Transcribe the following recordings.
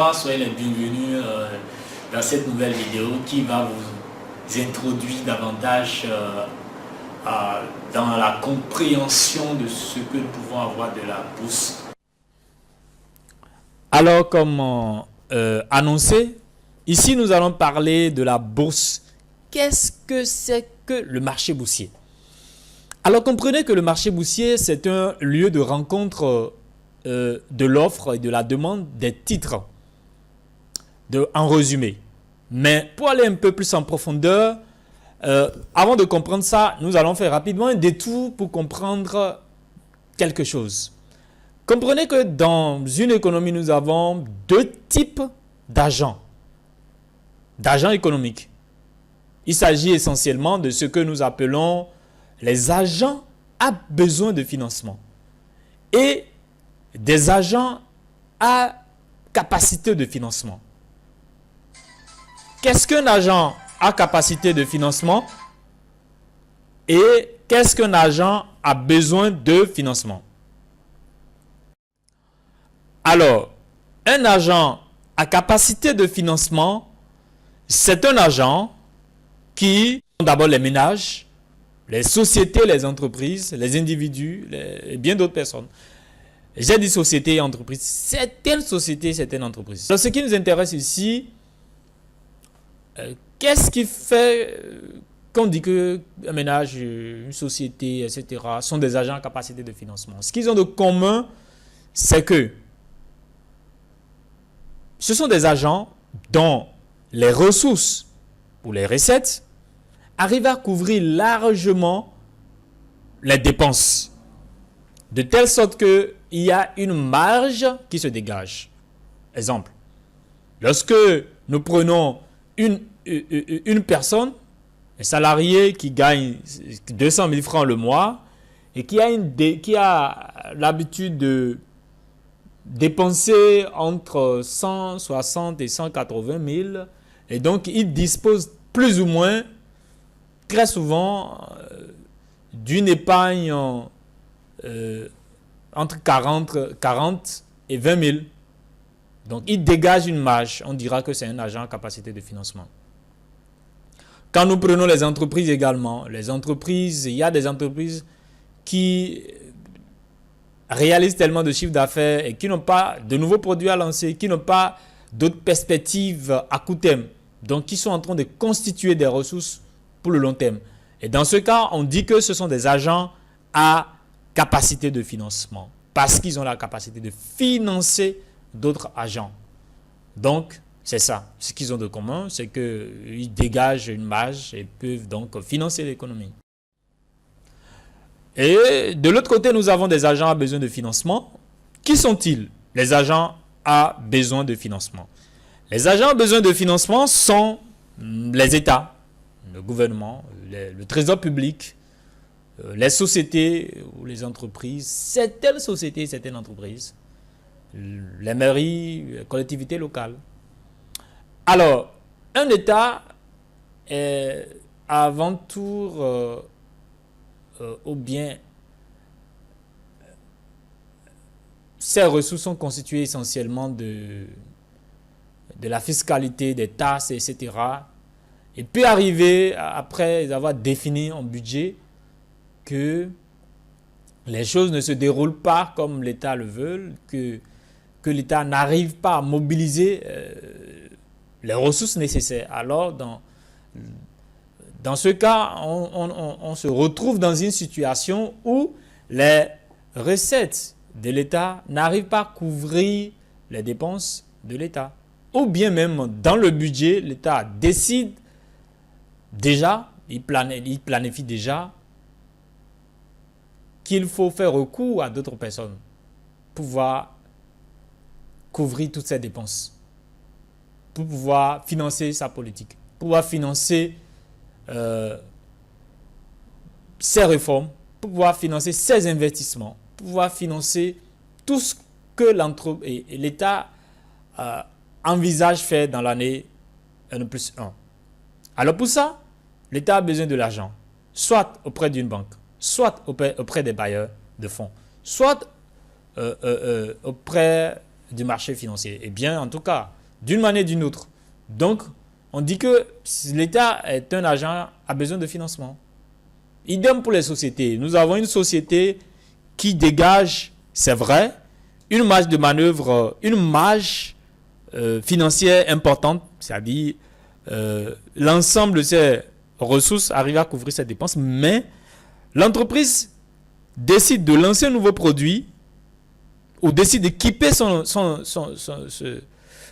bonsoir, soyez les bienvenus dans cette nouvelle vidéo qui va vous introduire davantage dans la compréhension de ce que nous pouvons avoir de la bourse. Alors, comme annoncé, ici nous allons parler de la bourse. Qu'est-ce que c'est que le marché boursier? Alors, comprenez que le marché boursier, c'est un lieu de rencontre de l'offre et de la demande des titres, en résumé. Mais pour aller un peu plus en profondeur, avant de comprendre ça, nous allons faire rapidement un détour pour comprendre quelque chose. Comprenez que dans une économie, nous avons deux types d'agents économiques. Il s'agit essentiellement de ce que nous appelons les agents à besoin de financement et des agents à capacité de financement. Qu'est-ce qu'un agent à capacité de financement et qu'est-ce qu'un agent a besoin de financement? Alors, un agent à capacité de financement, c'est un agent qui, d'abord les ménages, les sociétés, les entreprises, les individus et bien d'autres personnes. J'ai dit société et entreprise. C'est telle société, c'est telle entreprise. Alors, ce qui nous intéresse ici, qu'est-ce qui fait qu'on dit qu'un ménage, une société, etc. sont des agents à capacité de financement? Ce qu'ils ont de commun, c'est que ce sont des agents dont les ressources ou les recettes arrivent à couvrir largement les dépenses, de telle sorte qu'il y a une marge qui se dégage. Exemple, lorsque nous prenons une personne, un salarié qui gagne 200 000 francs le mois et qui a l'habitude de dépenser entre 160 et 180 000 et donc il dispose plus ou moins, très souvent, d'une épargne entre 40 et 20 000. Donc, il dégage une marge. On dira que c'est un agent à capacité de financement. Quand nous prenons les entreprises également, il y a des entreprises qui réalisent tellement de chiffre d'affaires et qui n'ont pas de nouveaux produits à lancer, qui n'ont pas d'autres perspectives à court terme. Donc, qui sont en train de constituer des ressources pour le long terme. Et dans ce cas, on dit que ce sont des agents à capacité de financement parce qu'ils ont la capacité de financer d'autres agents. Donc, c'est ça. Ce qu'ils ont de commun, c'est qu'ils dégagent une marge et peuvent donc financer l'économie. Et de l'autre côté, nous avons des agents à besoin de financement. Qui sont-ils, les agents à besoin de financement? Les agents à besoin de financement sont les États, le gouvernement, le trésor public, les sociétés ou les entreprises, certaines sociétés, certaines entreprises, les mairies, les collectivités locales. Alors, un État est avant tout, ou bien, ses ressources sont constituées essentiellement de la fiscalité, des taxes, etc. Il peut arriver, après avoir défini un budget, que les choses ne se déroulent pas comme l'État le veut, que l'État n'arrive pas à mobiliser les ressources nécessaires. Alors, dans ce cas, on se retrouve dans une situation où les recettes de l'État n'arrivent pas à couvrir les dépenses de l'État. Ou bien même dans le budget, l'État décide déjà, il planifie déjà qu'il faut faire recours à d'autres personnes pour pouvoir couvrir toutes ces dépenses, pour pouvoir financer sa politique, pour pouvoir financer ses réformes, pour pouvoir financer ses investissements, pour pouvoir financer tout ce que l'État envisage faire dans l'année N+1. Alors pour ça, l'État a besoin de l'argent, soit auprès d'une banque, soit auprès des bailleurs de fonds, soit auprès du marché financier. Et bien, en tout cas, d'une manière ou d'une autre. Donc, on dit que l'État est un agent à besoin de financement. Idem pour les sociétés. Nous avons une société qui dégage, c'est vrai, une marge de manœuvre, une marge financière importante, c'est-à-dire l'ensemble de ces ressources arrive à couvrir ces dépenses, mais l'entreprise décide de lancer un nouveau produit ou décide d'équiper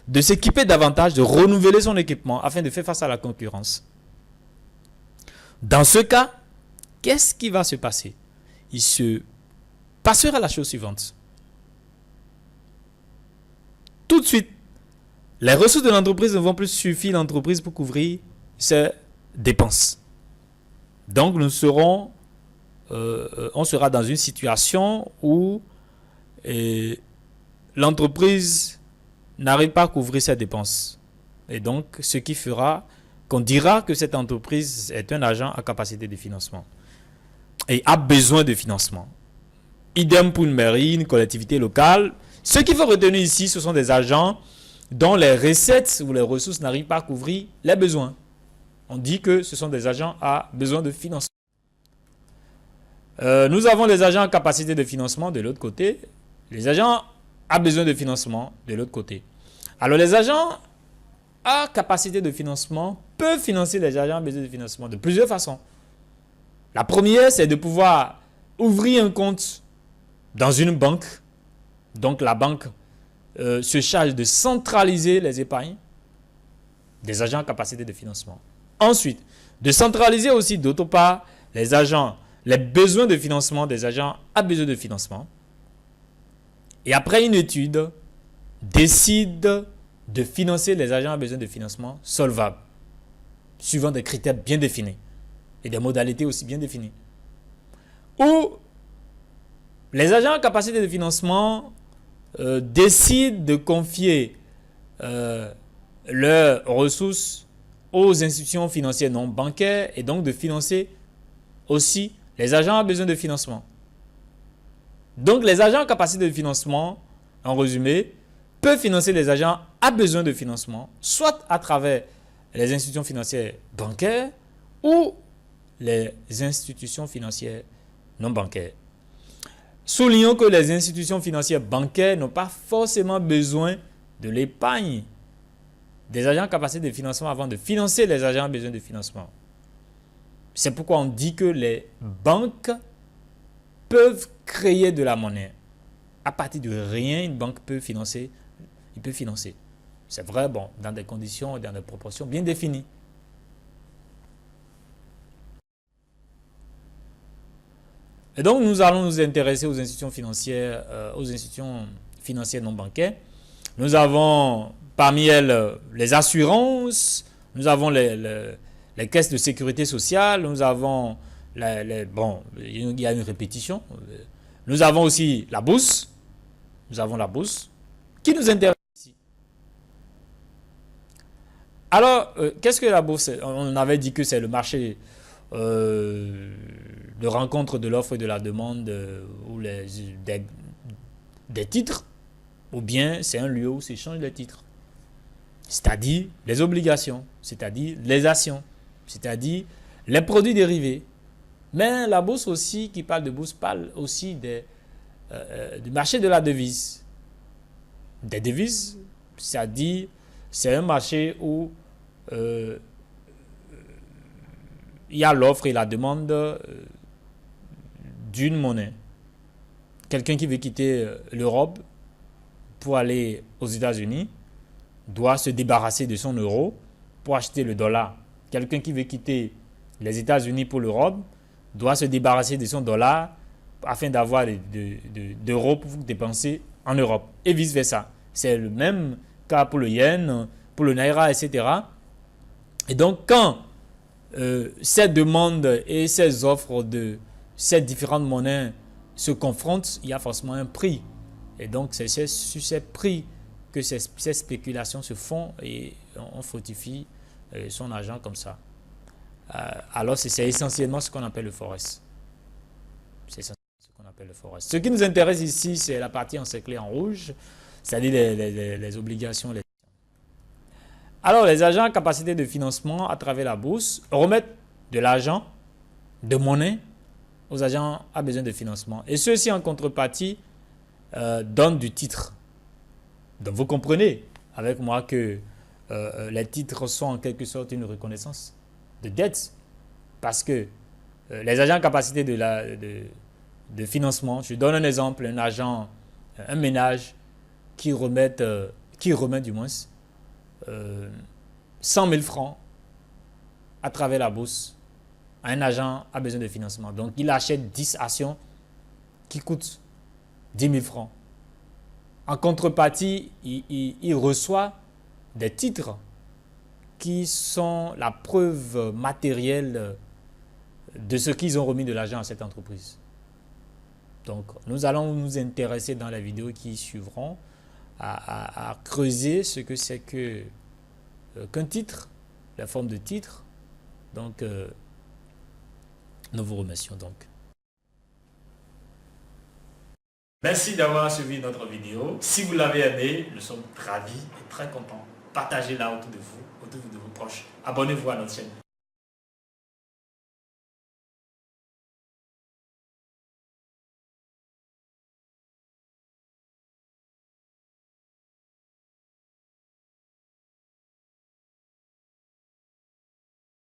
de s'équiper davantage, de renouveler son équipement afin de faire face à la concurrence. Dans ce cas, qu'est-ce qui va se passer? Il se passera la chose suivante. Tout de suite, les ressources de l'entreprise ne vont plus suffire l'entreprise pour couvrir ses dépenses. Donc, on sera dans une situation où l'entreprise n'arrive pas à couvrir ses dépenses. Et donc, ce qui fera qu'on dira que cette entreprise est un agent à capacité de financement et a besoin de financement. Idem pour une mairie, une collectivité locale. Ce qu'il faut retenir ici, ce sont des agents dont les recettes ou les ressources n'arrivent pas à couvrir les besoins. On dit que ce sont des agents à besoin de financement. Nous avons les agents à capacité de financement de l'autre côté. Les agents à besoin de financement de l'autre côté. Alors les agents à capacité de financement peuvent financer les agents à besoin de financement de plusieurs façons. La première, c'est de pouvoir ouvrir un compte dans une banque. Donc la banque se charge de centraliser les épargnes des agents à capacité de financement. Ensuite, de centraliser aussi d'autre part les besoins de financement des agents à besoin de financement. Et après une étude, décide de financer les agents à besoin de financement solvables, suivant des critères bien définis et des modalités aussi bien définies. Ou les agents à capacité de financement décident de confier leurs ressources aux institutions financières non bancaires et donc de financer aussi les agents à besoin de financement. Donc les agents à capacité de financement, en résumé, peuvent financer les agents à besoin de financement, soit à travers les institutions financières bancaires ou les institutions financières non bancaires. Soulignons que les institutions financières bancaires n'ont pas forcément besoin de l'épargne des agents à capacité de financement avant de financer les agents à besoin de financement. C'est pourquoi on dit que les banques peuvent créer de la monnaie. À partir de rien, une banque peut financer. Il peut financer. C'est vrai, bon, dans des conditions et dans des proportions bien définies. Et donc, nous allons nous intéresser aux institutions financières non bancaires. Nous avons parmi elles les assurances, nous avons les caisses de sécurité sociale, nous avons bon, il y a une répétition. Nous avons aussi la bourse. Nous avons la bourse qui nous intéresse ici. Alors, qu'est-ce que la bourse? On avait dit que c'est le marché de rencontre de l'offre et de la demande ou des titres, ou bien c'est un lieu où s'échangent les titres. C'est-à-dire les obligations, c'est-à-dire les actions, c'est-à-dire les produits dérivés. Mais la bourse aussi, qui parle de bourse, parle aussi du marché de la devise. Des devises, c'est-à-dire c'est un marché où il y a l'offre et la demande d'une monnaie. Quelqu'un qui veut quitter l'Europe pour aller aux États-Unis doit se débarrasser de son euro pour acheter le dollar. Quelqu'un qui veut quitter les États-Unis pour l'Europe doit se débarrasser de son dollar afin d'avoir d'euros pour dépenser en Europe et vice-versa. C'est le même cas pour le yen, pour le naira, etc. Et donc, quand ces demandes et ces offres de ces différentes monnaies se confrontent, il y a forcément un prix. Et donc, c'est sur ces prix que ces spéculations se font et on fortifie son argent comme ça. Alors, c'est essentiellement ce qu'on appelle le forex. C'est essentiellement ce qu'on appelle le forex. Ce qui nous intéresse ici, c'est la partie encerclée en rouge, c'est-à-dire les obligations. Alors, les agents à capacité de financement à travers la bourse remettent de l'argent, de monnaie, aux agents à besoin de financement. Et ceux-ci, en contrepartie, donnent du titre. Donc, vous comprenez avec moi que les titres sont en quelque sorte une reconnaissance de dette. Parce que les agents à capacité de financement, je donne un exemple, un ménage qui remet du moins 100 000 francs à travers la bourse à un agent à besoin de financement. Donc, il achète 10 actions qui coûtent 10 000 francs. En contrepartie, il reçoit des titres qui sont la preuve matérielle de ce qu'ils ont remis de l'argent à cette entreprise. Donc, nous allons nous intéresser dans les vidéos qui suivront à creuser ce que c'est qu'un titre, la forme de titre. Donc, nous vous remercions donc. Merci d'avoir suivi notre vidéo. Si vous l'avez aimé, nous sommes ravis et très contents. Partagez-la autour de vous, autour de vos proches. Abonnez-vous à notre chaîne.